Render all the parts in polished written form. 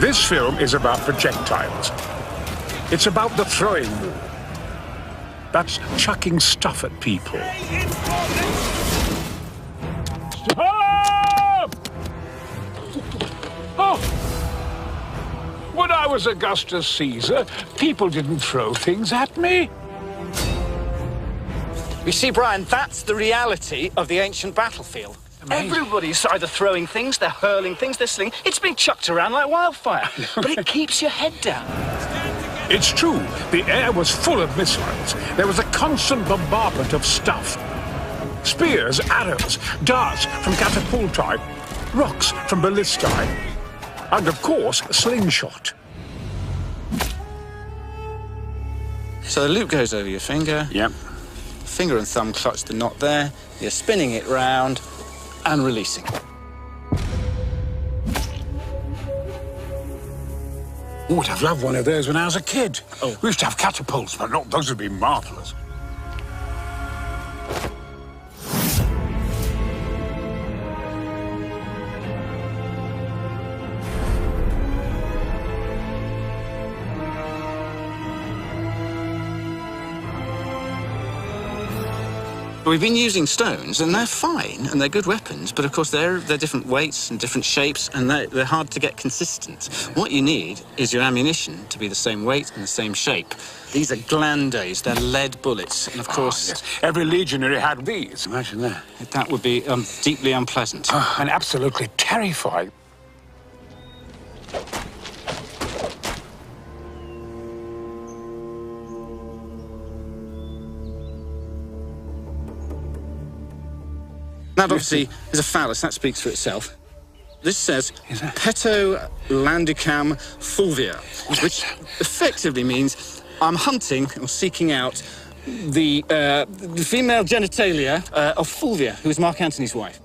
This film is about projectiles. It's about the throwing war. That's chucking stuff at people. Stop! Oh! When I was Augustus Caesar, people didn't throw things at me. You see, Brian, that's the reality of the ancient battlefield. Amazing. Everybody's either throwing things, they're hurling things, they're slinging. It's being chucked around like wildfire. But it keeps your head down. It's true, the air was full of missiles. There was a constant bombardment of stuff. Spears, arrows, darts from catapulti, rocks from ballistae, and of course, slingshot. So the loop goes over your finger. Yep. Finger and thumb clutch the knot there. You're spinning it round and releasing. Oh, I'd have loved one of those when I was a kid. Oh. We used to have catapults, but not those would be marvellous. We've been using stones, and they're fine, and they're good weapons, but of course they're different weights and different shapes, and they're hard to get consistent. What you need is your ammunition to be the same weight and the same shape. These are glandes, they're lead bullets, and of course... Yes. Every legionary had these. Imagine that. That would be deeply unpleasant. And absolutely terrifying. That obviously is a phallus, that speaks for itself. This says Peto Landicam fulvia, which effectively means I'm hunting or seeking out the female genitalia of Fulvia, who is Mark Antony's wife.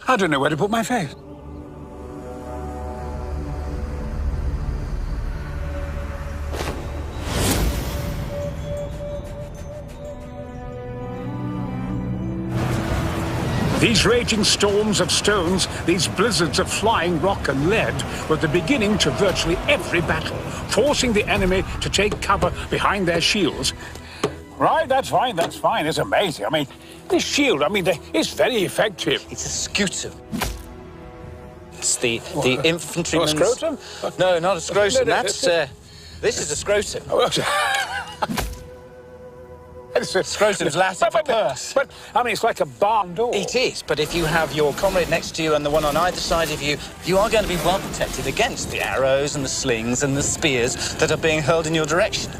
I don't know where to put my face. These raging storms of stones, these blizzards of flying rock and lead, were the beginning to virtually every battle, forcing the enemy to take cover behind their shields. Right, that's fine, that's fine. It's amazing. I mean, this shield, it's very effective. It's a scutum. It's the infantryman's... A scrotum? No, not a scrotum. That's, this is a scrotum. Scrotum's Latin for purse. But, it's like a barn door. It is, but if you have your comrade next to you and the one on either side of you, you are going to be well protected against the arrows and the slings and the spears that are being hurled in your direction.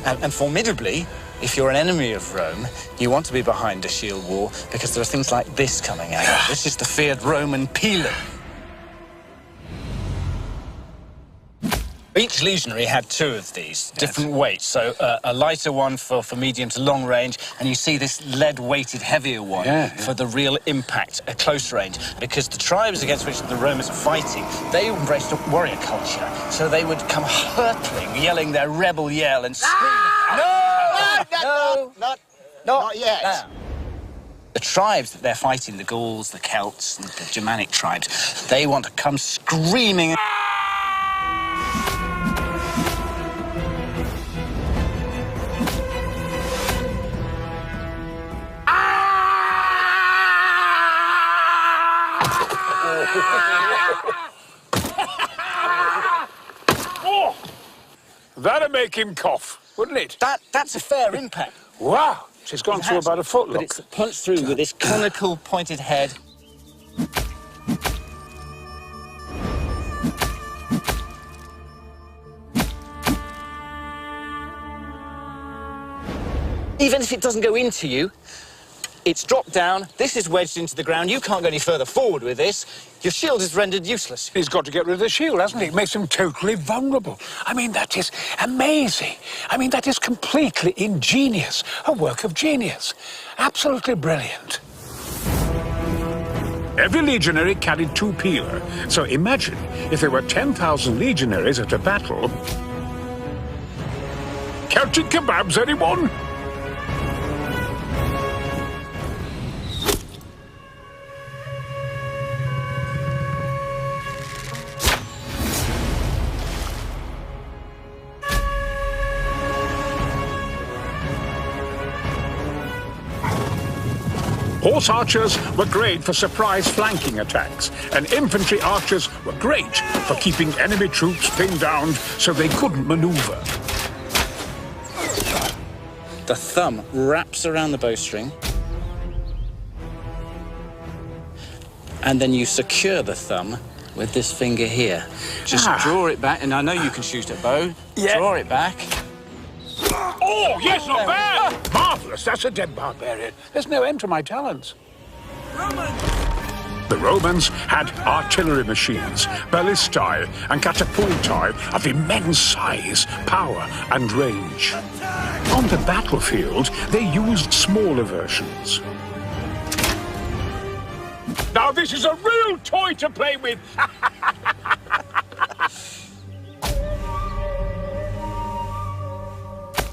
And formidably, if you're an enemy of Rome, you want to be behind a shield wall because there are things like this coming out. This is the feared Roman pilum. Each legionary had two of these, different weights. So a lighter one for medium to long range, and you see this lead-weighted heavier one for the real impact at close range. Because the tribes against which the Romans are fighting, they embraced a warrior culture. So they would come hurtling, yelling their rebel yell and screaming. Not yet. The tribes that they're fighting, the Gauls, the Celts, and the Germanic tribes, they want to come screaming. Oh, that'd make him cough, wouldn't it? That's a fair impact. Wow, she's gone through about a foot, but look. it's punched through with this conical pointed head. Even if it doesn't go into you, it's dropped down, this is wedged into the ground, you can't go any further forward with this, your shield is rendered useless. He's got to get rid of the shield, hasn't he? It makes him totally vulnerable. That is amazing. That is completely ingenious. A work of genius. Absolutely brilliant. Every legionary carried two pila. So imagine if there were 10,000 legionaries at a battle. Counting kebabs, anyone? Horse archers were great for surprise flanking attacks, and infantry archers were great for keeping enemy troops pinned down so they couldn't maneuver. The thumb wraps around the bowstring, and then you secure the thumb with this finger here. Just draw it back, and I know you can shoot a bow. Yeah. Draw it back. Oh, yes, not bad! Marvellous, that's a dead barbarian. There's no end to my talents. The Romans had artillery machines, ballistae and catapultae of immense size, power and range. On the battlefield, they used smaller versions. Now this is a real toy to play with!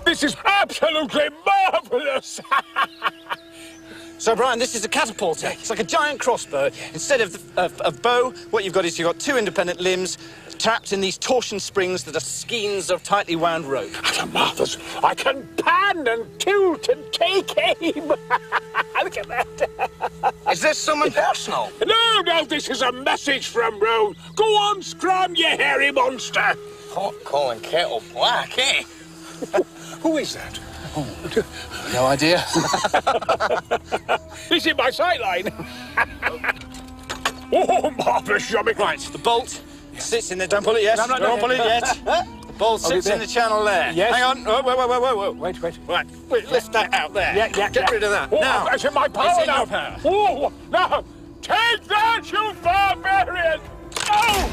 This is absolutely marvellous! So, Brian, this is a catapult. It's like a giant crossbow. Instead of bow, what you've got is you've got two independent limbs trapped in these torsion springs that are skeins of tightly wound rope. That's marvellous. I can pan and tilt and take aim. Look at that. Is this someone personal? No, this is a message from Rome. Go on, scram, you hairy monster. Hot calling kettle black, eh? Who is that? Oh, no idea. He's in my sightline. Oh, marvellous, yummy. Right, the bolt sits in there. Don't pull it yet. No, don't pull it yet. The bolt sits in the channel there. Yes. Hang on. Oh, wait. Wait. Right, lift that out there. Yeah. Get rid of that. Oh, now, it's in my power it's in now. your power. Oh, now, take that, you barbarian! Oh!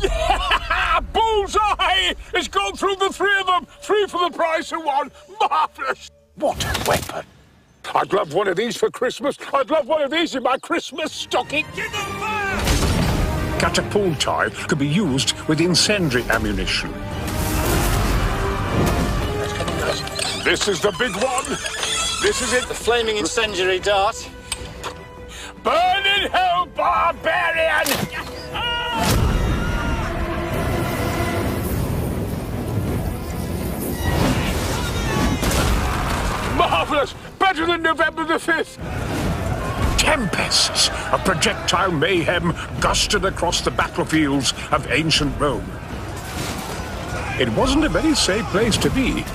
Yeah! Bullseye! It's gone through the three of them! 3 for the price of 1! Marvellous! What a weapon! I'd love one of these for Christmas. I'd love one of these in my Christmas stocking. Catapultae could be used with incendiary ammunition. This is the big one. This is it. The flaming incendiary dart. Burn in hell, barbarian! Marvellous! Better than November the 5th! Tempests of projectile mayhem gusted across the battlefields of ancient Rome. It wasn't a very safe place to be.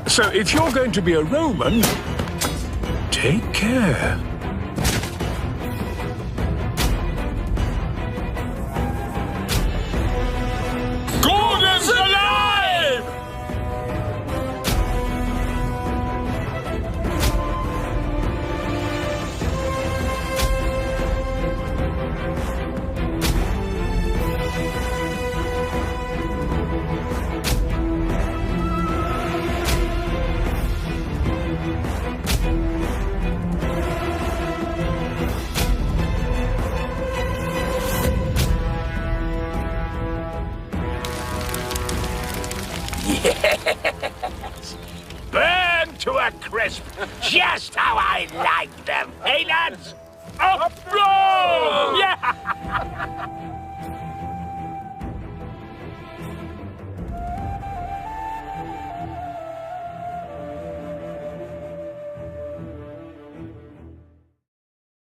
So if you're going to be a Roman, take care. Gordon's alive! Yes! Burn to a crisp, just how I like them. Hey, lads? Up, roll! Yeah!